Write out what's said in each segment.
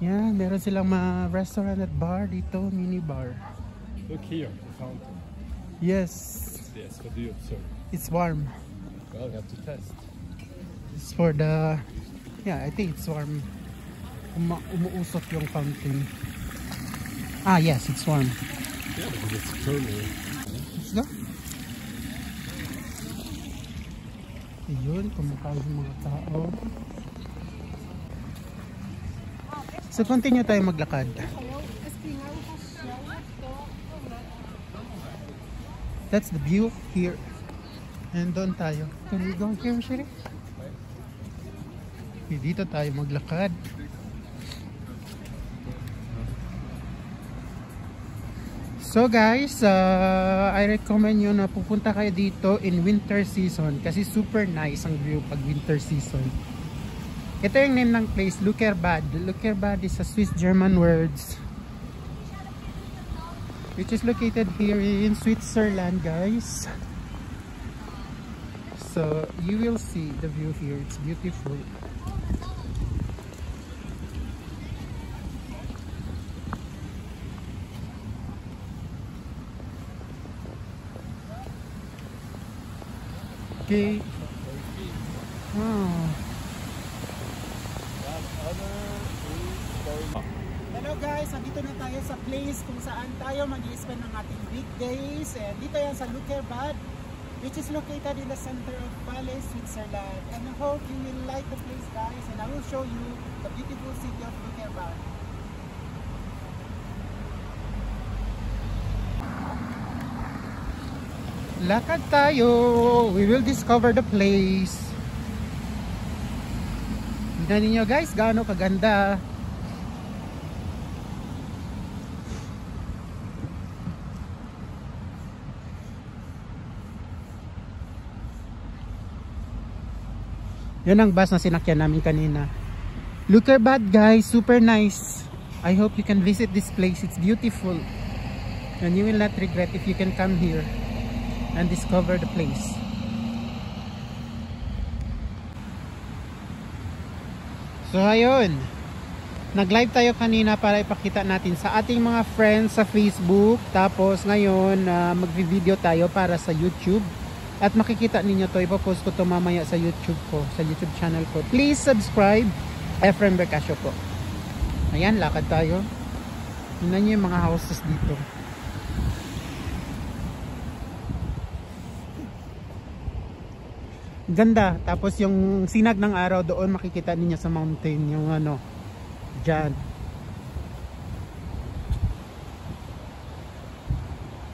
Yan, meron silang mga restaurant at bar dito, mini bar. Look here, the fountain. Yes, Yes, what do you observe? it's warm. Well, you have to test. It's for the, yeah, I think it's warm. Umuusok yung fountain. Ah, yes, it's warm. Yeah, because it's turning. Let's go. Ayun, kumakain yung mga tao. So, continue tayo maglakad. That's the view here. And doon tayo. Can we go here, Sherry? Okay, dito tayo maglakad. So guys, I recommend nyo na pupunta kayo dito in winter season kasi super nice ang view pag winter season. Ito yung name ng place, Lückerbad. Lückerbad is a Swiss-German words which is located here in Switzerland, guys. So you will see the view here, it's beautiful. Okay. Wow. Hello guys, nandito na tayo sa place kung saan tayo mag-i-spend ng ating weekdays. And dito yan sa Lückerbad, which is located in the center of Valais, Switzerland. And I hope you will like the place, guys. And I will show you the beautiful city of Lückerbad. Lakad tayo. We will discover the place. Tignan ninyo guys, gaano kaganda. Yan ang bus na sinakyan namin kanina. Lückerbad guys, super nice. I hope you can visit this place. It's beautiful. And you will not regret if you can come here and discover the place. So ayun, nag-live tayo kanina para ipakita natin sa ating mga friends sa Facebook. Tapos ngayon mag-video tayo para sa YouTube. At makikita ninyo to, ipopost ko to mamaya sa YouTube ko, sa YouTube channel ko. Please subscribe, Efrem Bercasio po. Ayan, lakad tayo. Tingnan nyo yung mga houses dito. Ganda. Tapos yung sinag ng araw doon makikita niyo sa mountain, yung ano dyan.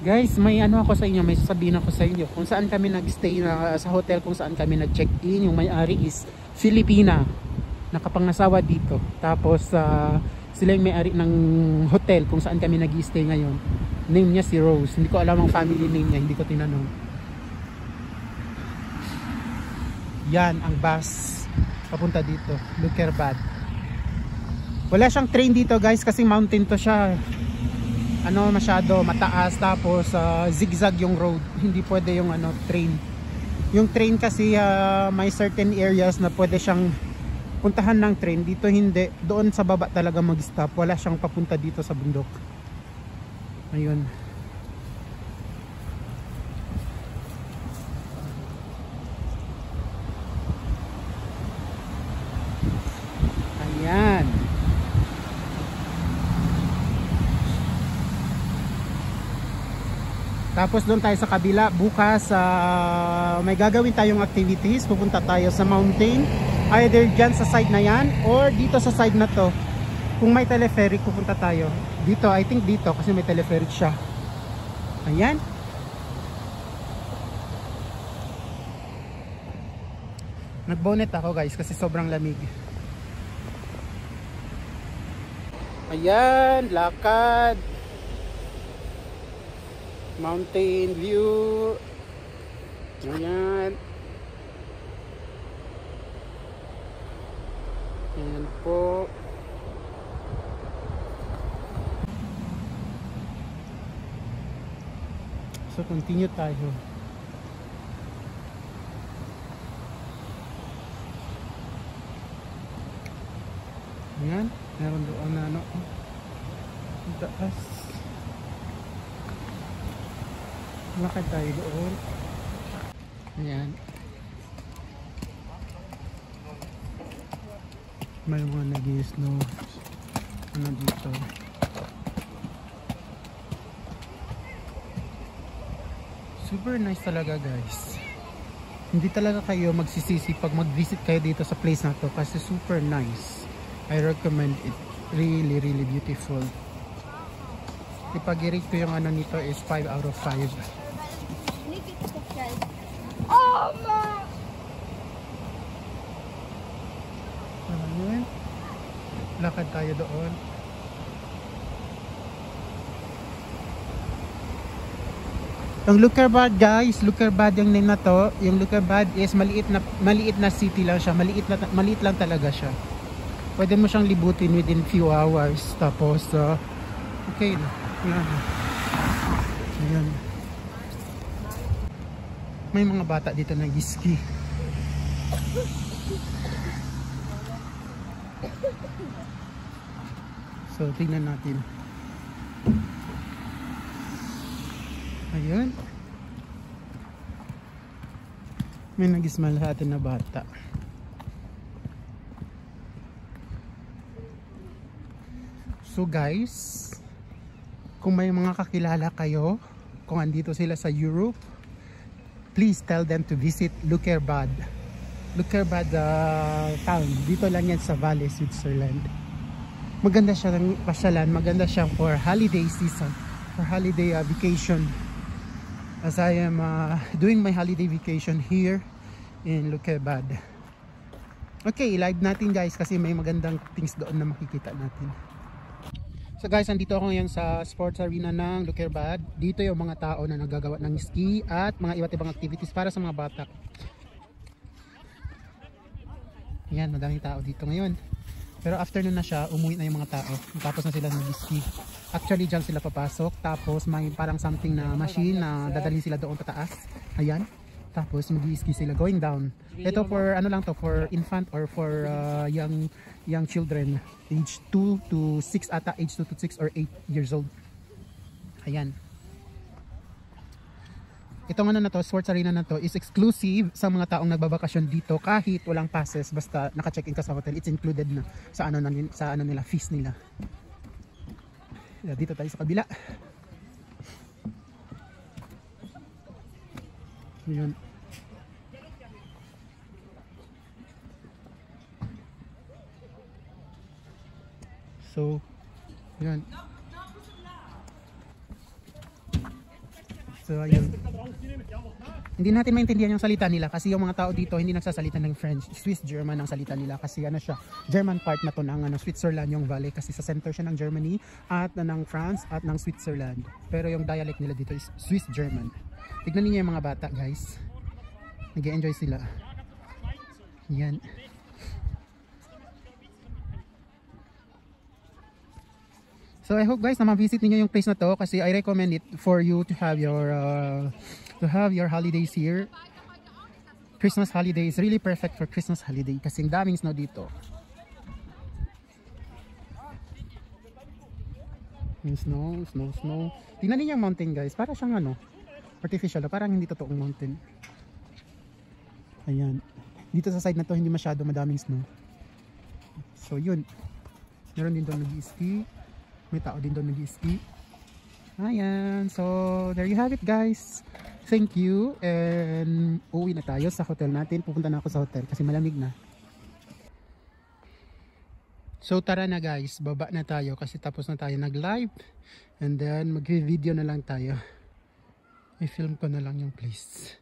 Guys, may ano ako sa inyo, may sasabihin ako sa inyo kung saan kami nagstay sa hotel, kung saan kami nag-check-in. Yung may-ari is Filipina, nakapangasawa dito. Tapos sila yung may-ari ng hotel kung saan kami nag-stay ngayon. Name niya si Rose. Hindi ko alam ang family name niya, hindi ko tinanong. Yan ang bus papunta dito, Lückerbad. Wala siyang train dito guys kasi mountain to siya. Ano, masyado mataas, tapos zigzag yung road. Hindi pwede yung ano train. Yung train kasi may certain areas na pwede siyang puntahan ng train. Dito hindi. Doon sa baba talaga mag-stop. Wala siyang papunta dito sa bundok. Ayun. Ayan. Tapos doon tayo sa kabila. Bukas may gagawin tayong activities. Pupunta tayo sa mountain. Either dyan sa side na yan or dito sa side na to. Kung may telepheric, pupunta tayo. Dito, I think dito kasi may telepheric siya. Ayan. Nagbonet ako guys kasi sobrang lamig. Ayan, lakad. Mountain view. Ayan. Ayan po. So continue tayo. Ayan, meron doon na ano. Ang taas. Lakad tayo doon. Ayan. May mga nag-i-snow. Ano dito? Super nice talaga guys. Hindi talaga kayo magsisisi pag mag-visit kayo dito sa place na to kasi super nice. I recommend it. Really, really beautiful. Ipag-rate ko yung ano nito is 5 out of 5. Ayan. Lakad tayo doon. Yung Lukerbad guys, Lukerbad yung name na to. Yung Lukerbad is maliit na city lang siya. Maliit lang talaga siya. Pwede mo siyang libutin within few hours. Tapos okay na. Ayan. Ayan. May mga bata dito nag-ski. So tingnan natin. Ayun. May nag-smile sa atin na bata. So guys, kung may mga kakilala kayo, kung andito sila sa Europe, please tell them to visit Lukerbad. Lukerbad town. Dito lang yan sa Valais, Switzerland. Maganda siya ng pasyalan. Maganda siya for holiday season. For holiday vacation. As I am doing my holiday vacation here in Lukerbad. Okay, live natin guys kasi may magandang things doon na makikita natin. So guys, andito ako ngayon sa sports arena ng Lukerbad. Dito yung mga tao na naggagawa ng ski at mga iba't ibang activities para sa mga bata. Yan, madaming tao dito ngayon. Pero after nun na siya, umuwi na yung mga tao. Tapos na sila nag-ski. Actually, dyan sila papasok. Tapos may parang something na machine na dadalhin sila doon pataas. Ayan. Tapos mag-ski sila going down. Ito for ano lang to, for infant or for young children. Age 2 to 6 ata. Age 2 to 6 or 8 years old. Ayan. Itong ano na to, sports arena na to is exclusive sa mga taong nagbabakasyon dito kahit walang passes, basta naka-check-in ka sa hotel, it's included na sa ano nila, fees nila. Dito tayo sa kabila. Yun. So, yun. So, ayun. Hindi natin maintindihan yung salita nila kasi yung mga tao dito hindi nagsasalita ng French. Swiss German ang salita nila kasi ano siya, German part na to ng Switzerland yung valley kasi sa center siya ng Germany at ng France at ng Switzerland. Pero yung dialect nila dito is Swiss German. Tignan niyo yung mga bata guys. Nag-enjoy sila. Yan. So I hope guys na ma-visit niyo yung place na to kasi I recommend it for you to have your holidays here. Christmas holiday is really perfect for Christmas holiday kasi ang daming snow dito. Yung snow. Tingnan niyo yung mountain guys, para siyang ano, artificial, parang hindi totoong mountain. Ayan. Dito sa side na to hindi masyado madaming snow. So yun. Meron din doon nag-ski. May tao din doon nag-ski. Ayan. So, there you have it guys. Thank you. And uwi na tayo sa hotel natin. Pupunta na ako sa hotel kasi malamig na. So, tara na guys. Baba na tayo kasi tapos na tayo nag-live. And then, mag-video na lang tayo. I-film ko na lang yung place.